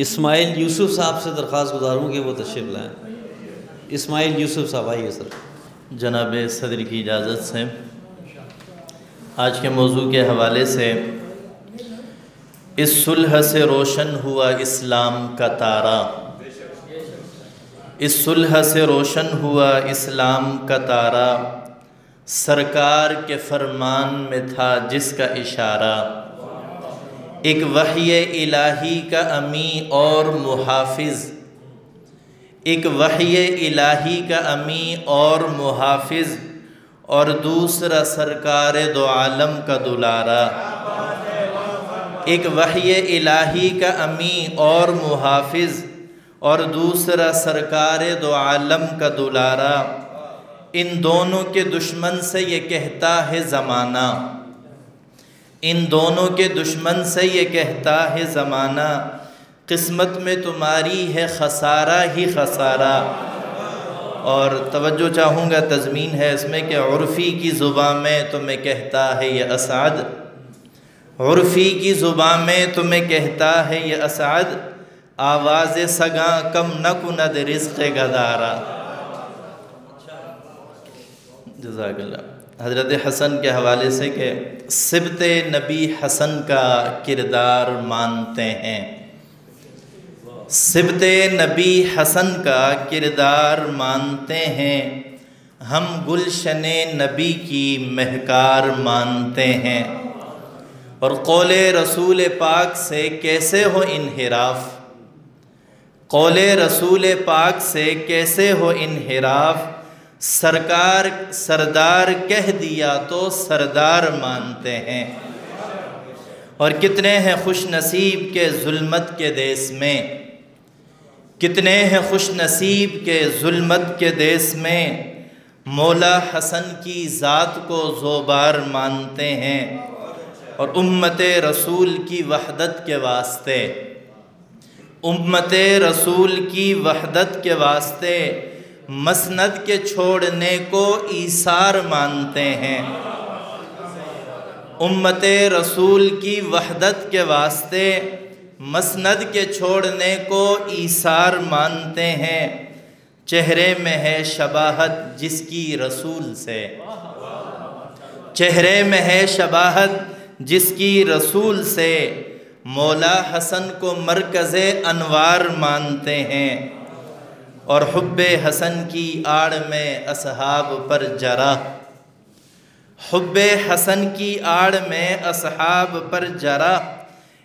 اسماعیل یوسف صاحب سے درخواست گزاروں کہ وہ تشریف لائیں۔ اسماعیل یوسف صاحب آئیے سر۔ جناب صدر کی اجازت سے آج کے موضوع کے حوالے سے اس صلح سے روشن ہوا اسلام کا تارا، اس صلح سے روشن ہوا اسلام کا تارا، سرکار کے فرمان میں تھا جس کا اشارہ، ایک وحی الہی کا امی اور محافظ، ایک وحی الہی کا امی اور محافظ، اور دوسرا سرکار دو عالم کا دلارا، ایک وحی الہی کا امی اور محافظ اور دوسرا سرکار دو عالم کا دلارا، ان دونوں کے دشمن سے یہ کہتا ہے زمانہ، ان دونوں کے دشمن سے یہ کہتا ہے زمانہ، قسمت میں تمہاری ہے خسارہ ہی خسارہ۔ اور توجہ چاہوں گا، تضمین ہے اس میں کہ عرفی کی زبان میں تمہیں کہتا ہے یہ اسعد، عرفی کی زبان میں تمہیں کہتا ہے یہ اسعد، آواز سگاں کم نہ کند رزق گدارا۔ جزاک اللہ۔ حضرت حسن کے حوالے سے کہ سبط نبی حسن کا کردار مانتے ہیں، سبط نبی حسن کا کردار مانتے ہیں، ہم گلشن نبی کی مہکار مانتے ہیں، اور قول رسول پاک سے کیسے ہو انحراف، قول رسول پاک سے کیسے ہو انحراف، سرکار سردار کہہ دیا تو سردار مانتے ہیں۔ اور کتنے ہیں خوش نصیب کے ظلمت کے دیس میں، کتنے ہیں خوش نصیب کے ظلمت کے دیس میں، مولا حسن کی ذات کو زوبار مانتے ہیں، اور امت رسول کی وحدت کے واسطے، امت رسول کی وحدت کے واسطے مسند کے چھوڑنے کو ایثار مانتے ہیں، امت رسول کی وحدت کے واسطے مسند کے چھوڑنے کو ایثار مانتے ہیں، چہرے میں ہے شباہت جس کی رسول سے، چہرے میں ہے شباہت جس کی رسول سے، مولا حسن کو مرکز انوار مانتے ہیں، اور حب حسن کی آڑ میں اصحاب پر جرح، حب حسن کی آڑ میں اصحاب پر جرح،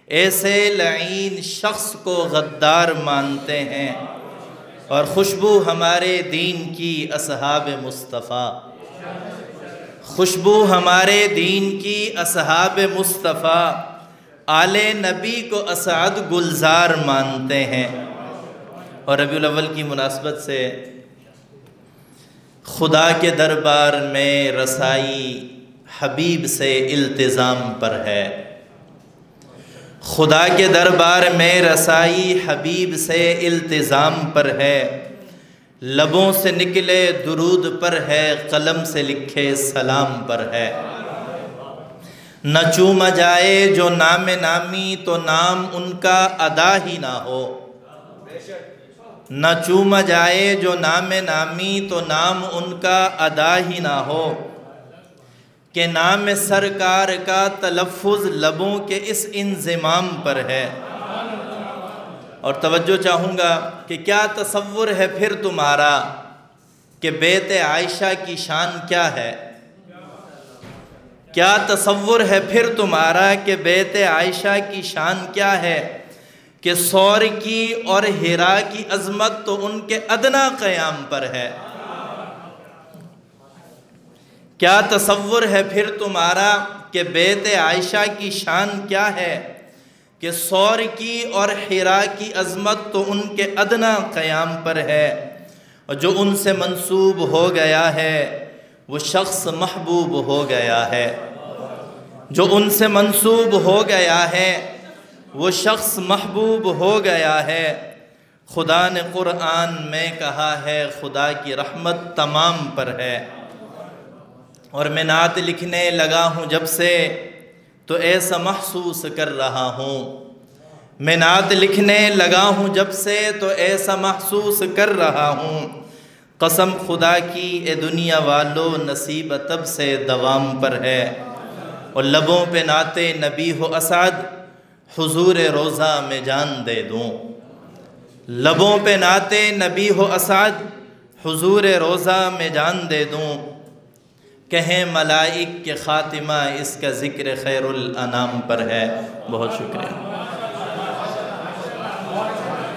ایسے لعین شخص کو غدار مانتے ہیں، اور خوشبو ہمارے دین کی اصحاب مصطفیٰ، خوشبو ہمارے دین کی اصحاب مصطفیٰ، آل نبی کو اسعد گلزار مانتے ہیں۔ اور ربیع الاول کی مناسبت سے خدا کے دربار میں رسائی حبیب سے التزام پر ہے، خدا کے دربار میں رسائی حبیب سے التزام پر ہے، لبوں سے نکلے درود پر ہے، قلم سے لکھے سلام پر ہے، نہ چوما جائے جو نام نامی تو نام ان کا ادا ہی نہ ہو، نہ چوما جائے جو نام نامی تو نام ان کا ادا ہی نہ ہو، کہ نام سرکار کا تلفظ لبوں کے اس انضمام پر ہے۔ اور توجہ چاہوں گا کہ کیا تصور ہے پھر تمہارا کہ بیت عائشہ کی شان کیا ہے، کیا تصور ہے پھر تمہارا کہ بیت عائشہ کی شان کیا ہے، کہ ثور کی اور حرا کی عظمت تو ان کے ادنا قیام پر ہے۔ کیا تصور ہے پھر تمہارا کہ بیت عائشہ کی شان کیا ہے، کہ ثور کی اور حرا کی عظمت تو ان کے ادنا قیام پر ہے، اور جو ان سے منسوب ہو گیا ہے وہ شخص محبوب ہو گیا ہے، جو ان سے منسوب ہو گیا ہے وہ شخص محبوب ہو گیا ہے۔ خدا نے قرآن میں کہا ہے خدا کی رحمت تمام پر ہے، اور میں نعت لکھنے لگا ہوں جب سے تو ایسا محسوس کر رہا ہوں میں نعت لکھنے لگا ہوں جب سے تو ایسا محسوس کر رہا ہوں، قسم خدا کی اے دنیا والو نصیب تب سے دوام پر ہے، اور لبوں پہ نعت نبی ہو اسعد حضور روضہ میں جان دے دوں، لبوں پہ نعت نبی ہو اسعد حضور روضہ میں جان دے دوں، کہیں ملائک کے خاتمہ اس کا ذکر خیر الانام پر ہے۔ بہت شکریہ۔